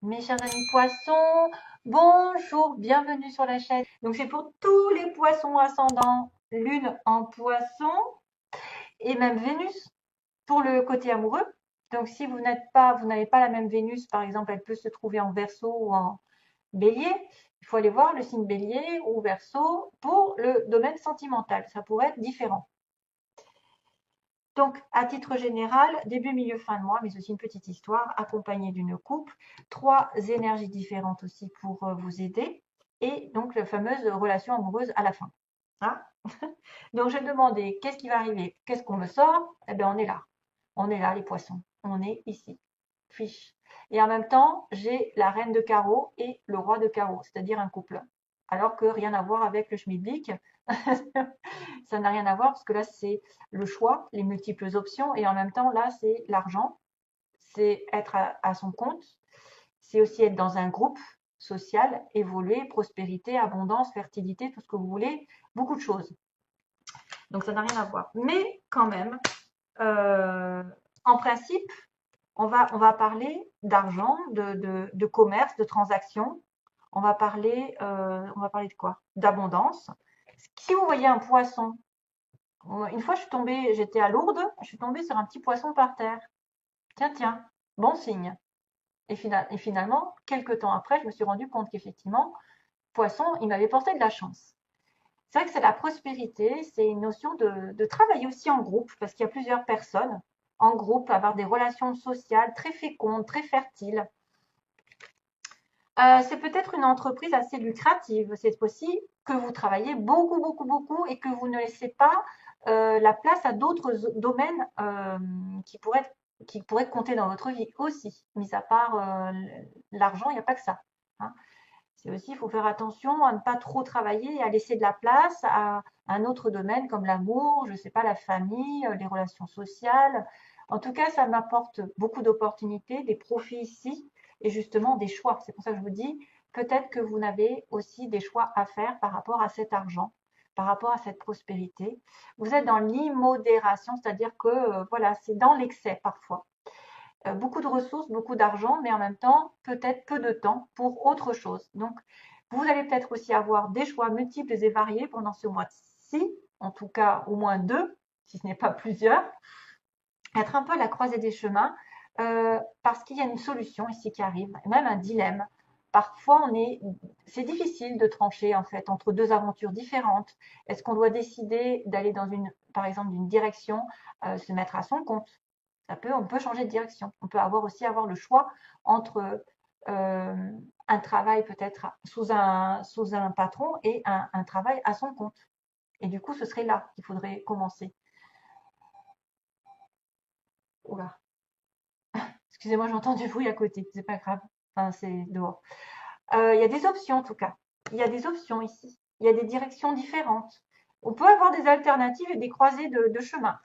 Mes chers amis poissons, bonjour, bienvenue sur la chaîne. Donc c'est pour tous les poissons ascendants, lune en poisson et même Vénus pour le côté amoureux. Donc si vous n'avez pas la même Vénus, par exemple, elle peut se trouver en Verseau ou en Bélier. Il faut aller voir le signe Bélier ou Verseau pour le domaine sentimental. Ça pourrait être différent. Donc, à titre général, début, milieu, fin de mois, mais aussi une petite histoire accompagnée d'une coupe, trois énergies différentes aussi pour vous aider, et donc la fameuse relation amoureuse à la fin. Hein. Donc, je demandais qu'est-ce qui va arriver, qu'est-ce qu'on me sort. Eh bien, on est là. On est là, les poissons. On est ici. Fiche. Et en même temps, j'ai la reine de carreau et le roi de carreau, c'est-à-dire un couple. Alors que rien à voir avec le schmilblick. Ça n'a rien à voir parce que là, c'est le choix, les multiples options. Et en même temps, là, c'est l'argent. C'est être à son compte. C'est aussi être dans un groupe social, évoluer, prospérité, abondance, fertilité, tout ce que vous voulez. Beaucoup de choses. Donc, ça n'a rien à voir. Mais quand même, en principe, on va parler d'argent, de commerce, de transactions. On va parler de quoi? D'abondance. Si vous voyez un poisson, une fois j'étais à Lourdes, je suis tombée sur un petit poisson par terre. Tiens, tiens, bon signe. Et finalement, quelques temps après, je me suis rendu compte qu'effectivement, poisson, il m'avait porté de la chance. C'est vrai que c'est la prospérité, c'est une notion de travailler aussi en groupe, parce qu'il y a plusieurs personnes en groupe, avoir des relations sociales très fécondes, très fertiles. C'est peut-être une entreprise assez lucrative. C'est possible que vous travaillez beaucoup, beaucoup, beaucoup et que vous ne laissez pas la place à d'autres domaines qui pourraient compter dans votre vie aussi. Mis à part l'argent, il n'y a pas que ça. Hein. C'est aussi, il faut faire attention à ne pas trop travailler et à laisser de la place à un autre domaine comme l'amour, je ne sais pas, la famille, les relations sociales. En tout cas, ça m'apporte beaucoup d'opportunités, des profits ici et justement des choix. C'est pour ça que je vous dis, peut-être que vous avez aussi des choix à faire par rapport à cet argent, par rapport à cette prospérité. Vous êtes dans l'immodération, c'est-à-dire que voilà, c'est dans l'excès parfois. Beaucoup de ressources, beaucoup d'argent, mais en même temps, peut-être peu de temps pour autre chose. Donc, vous allez peut-être aussi avoir des choix multiples et variés pendant ce mois-ci, en tout cas au moins deux, si ce n'est pas plusieurs, être un peu à la croisée des chemins, parce qu'il y a une solution ici qui arrive, même un dilemme. Parfois, c'est difficile de trancher en fait entre deux aventures différentes. Est-ce qu'on doit décider d'aller par exemple, d'une direction, se mettre à son compte? On peut changer de direction. On peut avoir le choix entre un travail peut-être sous un patron et un travail à son compte. Et du coup, ce serait là qu'il faudrait commencer. Oula. Excusez-moi, j'entends du bruit à côté. C'est pas grave. Enfin, c'est dehors. Il y a des options en tout cas. Il y a des options ici. Il y a des directions différentes. On peut avoir des alternatives et des croisées de chemin.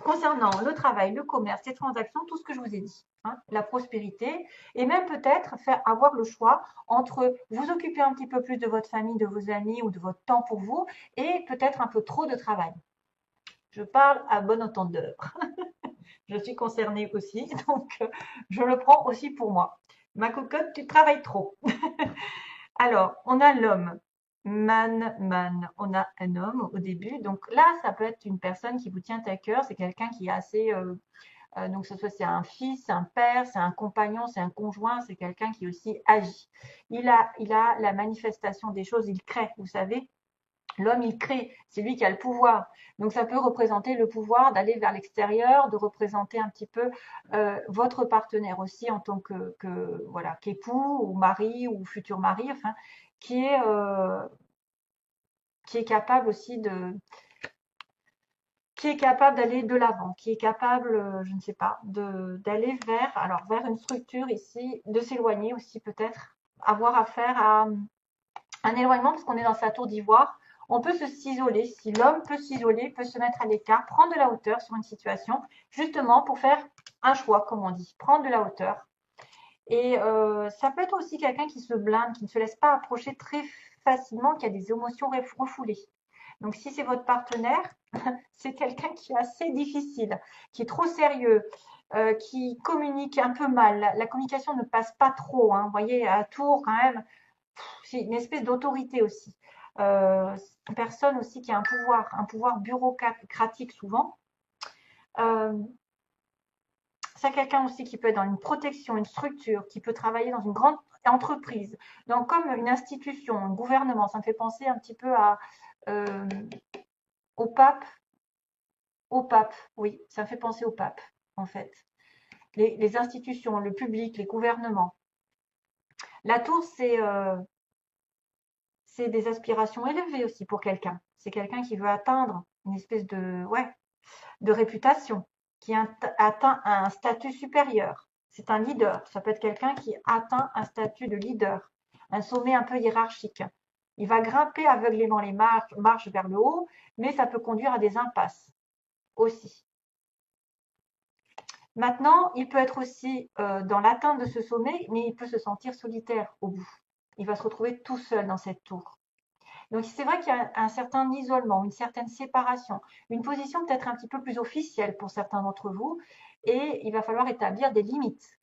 Concernant le travail, le commerce, les transactions, tout ce que je vous ai dit, hein, la prospérité, et même peut-être avoir le choix entre vous occuper un petit peu plus de votre famille, de vos amis ou de votre temps pour vous, et peut-être un peu trop de travail. Je parle à bon entendeur. Je suis concernée aussi, donc je le prends aussi pour moi. Ma cocotte, tu travailles trop. Alors, on a l'homme. Man. On a un homme au début. Donc là, ça peut être une personne qui vous tient à cœur. C'est quelqu'un qui est assez. Donc, c'est un fils, c'est un père, c'est un compagnon, c'est un conjoint, c'est quelqu'un qui aussi agit. Il a la manifestation des choses, il crée, vous savez. L'homme, il crée, c'est lui qui a le pouvoir. Donc, ça peut représenter le pouvoir d'aller vers l'extérieur, de représenter un petit peu votre partenaire aussi en tant voilà, qu'époux ou mari ou futur mari, enfin, qui est, euh, qui est capable aussi qui est capable d'aller de l'avant, qui est capable, je ne sais pas, d'aller vers une structure ici, de s'éloigner aussi peut-être, avoir affaire à un éloignement parce qu'on est dans sa tour d'ivoire. On peut s'isoler, si l'homme peut s'isoler, peut se mettre à l'écart, prendre de la hauteur sur une situation, justement pour faire un choix, comme on dit, prendre de la hauteur. Et ça peut être aussi quelqu'un qui se blinde, qui ne se laisse pas approcher très facilement, qui a des émotions refoulées. Donc si c'est votre partenaire, c'est quelqu'un qui est assez difficile, qui est trop sérieux, qui communiquent un peu mal. La communication ne passe pas trop, hein. Vous voyez, à Tours, quand même, c'est une espèce d'autorité aussi. Une personne aussi qui a un pouvoir bureaucratique souvent. Euh, c'est quelqu'un aussi qui peut être dans une protection, une structure, qui peut travailler dans une grande entreprise, donc comme une institution, un gouvernement. Ça me fait penser un petit peu euh, au pape. Au pape, oui, ça me fait penser au pape, en fait. Les institutions, le public, les gouvernements. La tour, c'est des aspirations élevées aussi pour quelqu'un. C'est quelqu'un qui veut atteindre une espèce de réputation, qui atteint un statut supérieur. C'est un leader. Ça peut être quelqu'un qui atteint un statut de leader, un sommet un peu hiérarchique. Il va grimper aveuglément les marches vers le haut, mais ça peut conduire à des impasses aussi. Maintenant, il peut être aussi dans l'atteinte de ce sommet, mais il peut se sentir solitaire au bout. Il va se retrouver tout seul dans cette tour. Donc c'est vrai qu'il y a un certain isolement, une certaine séparation, une position peut-être un petit peu plus officielle pour certains d'entre vous, et il va falloir établir des limites.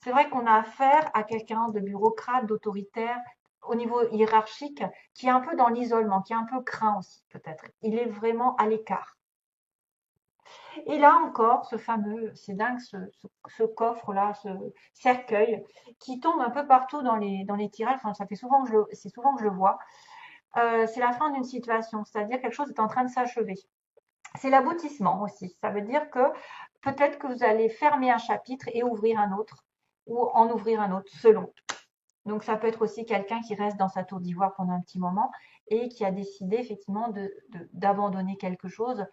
C'est vrai qu'on a affaire à quelqu'un de bureaucrate, d'autoritaire, au niveau hiérarchique, qui est un peu dans l'isolement, qui est un peu craint aussi peut-être. Il est vraiment à l'écart. Et là encore, c'est dingue, ce coffre-là, ce cercueil, qui tombe un peu partout dans les tirages. Enfin, c'est souvent que je le vois. C'est la fin d'une situation, c'est-à-dire quelque chose est en train de s'achever. C'est l'aboutissement aussi. Ça veut dire que peut-être que vous allez fermer un chapitre et ouvrir un autre, ou en ouvrir un autre, selon. Donc ça peut être aussi quelqu'un qui reste dans sa tour d'ivoire pendant un petit moment et qui a décidé effectivement d'abandonner quelque chose,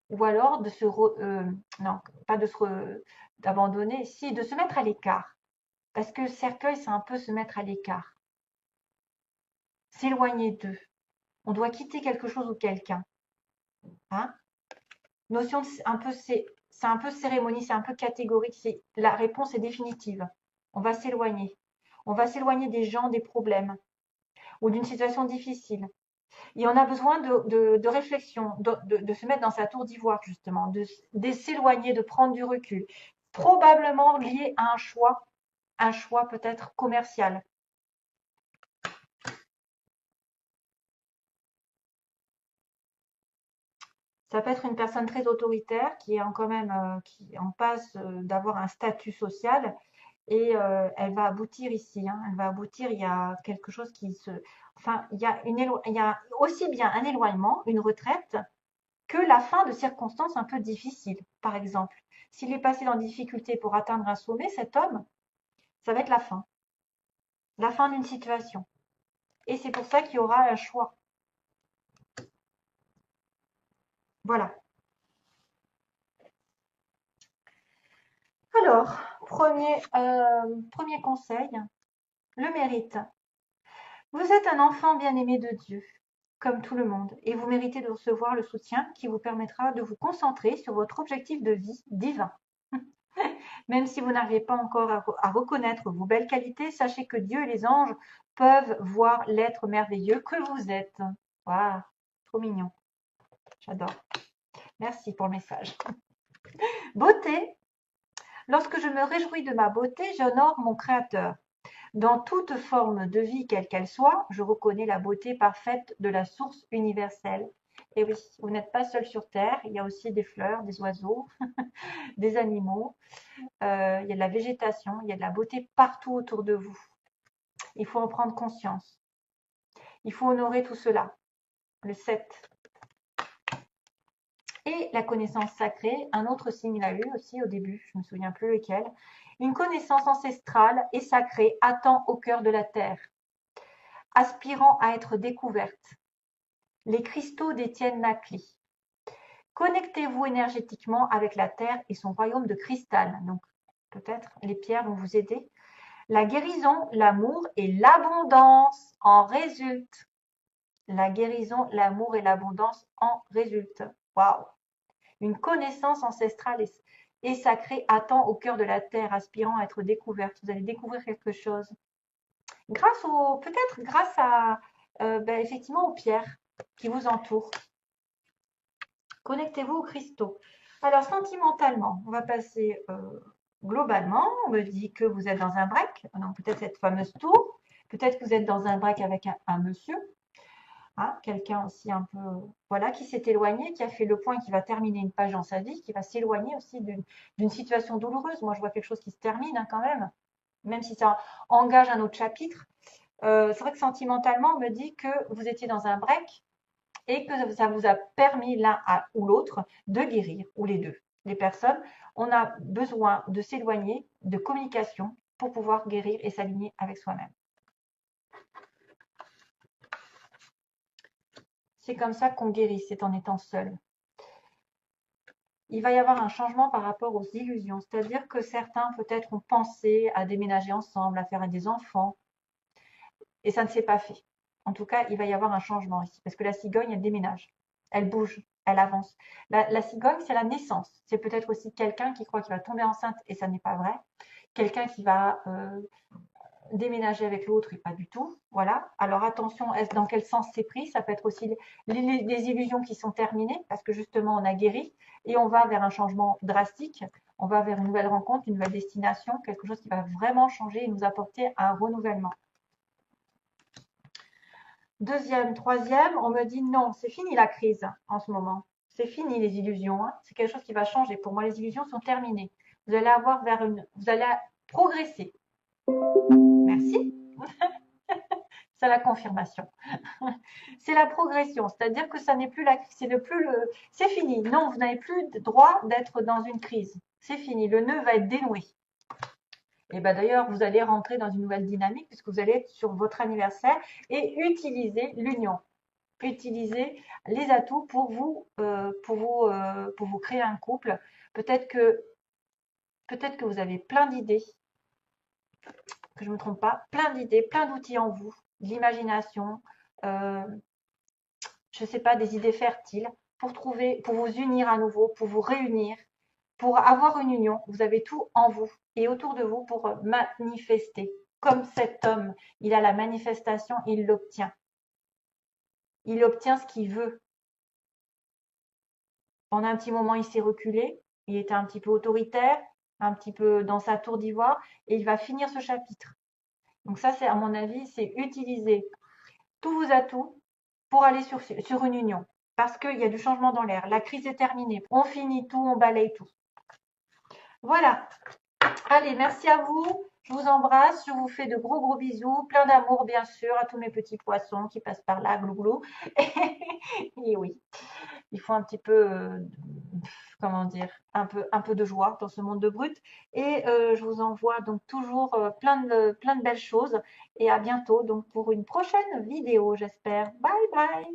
ou alors non, pas d'abandonner, si, de se mettre à l'écart. Parce que cercueil, c'est un peu se mettre à l'écart, s'éloigner d'eux. On doit quitter quelque chose ou quelqu'un. Hein. Notion c'est un peu cérémonie, c'est un peu catégorique. La réponse est définitive. On va s'éloigner. On va s'éloigner des gens, des problèmes ou d'une situation difficile. Et on a besoin de réflexion, de se mettre dans sa tour d'ivoire justement, de s'éloigner, de prendre du recul. Probablement lié à un choix peut-être commercial. Ça peut être une personne très autoritaire qui est quand même qui en passe d'avoir un statut social et elle va aboutir ici. Hein. Elle va aboutir. Il y a quelque chose enfin, il y a aussi bien un éloignement, une retraite, que la fin de circonstances un peu difficiles. Par exemple, s'il est passé dans des difficultés pour atteindre un sommet, cet homme, ça va être la fin d'une situation. Et c'est pour ça qu'il y aura un choix. Voilà. Alors, premier conseil, le mérite. Vous êtes un enfant bien-aimé de Dieu, comme tout le monde, et vous méritez de recevoir le soutien qui vous permettra de vous concentrer sur votre objectif de vie divin. Même si vous n'arrivez pas encore à reconnaître vos belles qualités, sachez que Dieu et les anges peuvent voir l'être merveilleux que vous êtes. Waouh, trop mignon. J'adore. Merci pour le message. Beauté. Lorsque je me réjouis de ma beauté, j'honore mon Créateur. Dans toute forme de vie, quelle qu'elle soit, je reconnais la beauté parfaite de la source universelle. Et oui, vous n'êtes pas seul sur Terre, il y a aussi des fleurs, des oiseaux, des animaux, il y a de la végétation, il y a de la beauté partout autour de vous. Il faut en prendre conscience. Il faut honorer tout cela. Le 7. Et la connaissance sacrée, un autre signe l'a eu aussi au début, je ne me souviens plus lequel. Une connaissance ancestrale et sacrée attend au cœur de la terre, aspirant à être découverte. Les cristaux détiennent Nakli. Connectez-vous énergétiquement avec la terre et son royaume de cristal. Donc, peut-être les pierres vont vous aider. La guérison, l'amour et l'abondance en résultent. La guérison, l'amour et l'abondance en résultent. Waouh! Une connaissance ancestrale et sacrée attend au cœur de la terre, aspirant à être découverte. Vous allez découvrir quelque chose. Peut-être grâce à, effectivement, aux pierres qui vous entourent. Connectez-vous aux cristaux. Alors, sentimentalement, on va passer globalement. On me dit que vous êtes dans un break, donc peut-être cette fameuse tour. Peut-être que vous êtes dans un break avec un monsieur, hein, quelqu'un aussi un peu, voilà, qui s'est éloigné, qui a fait le point, qui va terminer une page dans sa vie, qui va s'éloigner aussi d'une situation douloureuse. Moi, je vois quelque chose qui se termine hein, quand même si ça engage un autre chapitre. C'est vrai que sentimentalement, on me dit que vous étiez dans un break et que ça vous a permis l'un ou l'autre de guérir, ou les deux. Les personnes, on a besoin de s'éloigner, de communication pour pouvoir guérir et s'aligner avec soi-même. C'est comme ça qu'on guérit, c'est en étant seul. Il va y avoir un changement par rapport aux illusions, c'est-à-dire que certains peut-être ont pensé à déménager ensemble, à faire des enfants, et ça ne s'est pas fait. En tout cas, il va y avoir un changement ici, parce que la cigogne, elle déménage, elle bouge, elle avance. La cigogne, c'est la naissance. C'est peut-être aussi quelqu'un qui croit qu'il va tomber enceinte, et ça n'est pas vrai. Quelqu'un qui va déménager avec l'autre et pas du tout. Voilà. Alors attention, dans quel sens c'est pris? Ça peut être aussi des illusions qui sont terminées, parce que justement, on a guéri, et on va vers un changement drastique. On va vers une nouvelle rencontre, une nouvelle destination, quelque chose qui va vraiment changer et nous apporter un renouvellement. Deuxième, troisième, on me dit non, c'est fini la crise en ce moment. C'est fini les illusions. Hein. C'est quelque chose qui va changer. Pour moi, les illusions sont terminées. Vous allez avoir vous allez progresser. Merci. C'est la confirmation. C'est la progression. C'est-à-dire que ça n'est plus la crise. C'est fini. Non, vous n'avez plus le droit d'être dans une crise. C'est fini. Le nœud va être dénoué. Et ben d'ailleurs, vous allez rentrer dans une nouvelle dynamique puisque vous allez être sur votre anniversaire et utiliser l'union. Utiliser les atouts pour vous créer un couple. Peut-être que vous avez plein d'idées, que je ne me trompe pas, plein d'idées, plein d'outils en vous, de l'imagination, je ne sais pas, des idées fertiles pour vous unir à nouveau, pour vous réunir, pour avoir une union. Vous avez tout en vous et autour de vous pour manifester. Comme cet homme, il a la manifestation, il l'obtient. Il obtient ce qu'il veut. Pendant un petit moment, il s'est reculé, il était un petit peu autoritaire, un petit peu dans sa tour d'ivoire, et il va finir ce chapitre. Donc ça, c'est à mon avis, c'est utiliser tous vos atouts pour aller sur une union. Parce qu'il y a du changement dans l'air. La crise est terminée. On finit tout, on balaye tout. Voilà. Allez, merci à vous. Je vous embrasse. Je vous fais de gros gros bisous. Plein d'amour, bien sûr, à tous mes petits poissons qui passent par là, glou. Et oui, il faut un petit peu, comment dire, un peu de joie dans ce monde de brut. Et je vous envoie donc toujours plein de belles choses. Et à bientôt donc pour une prochaine vidéo, j'espère. Bye bye.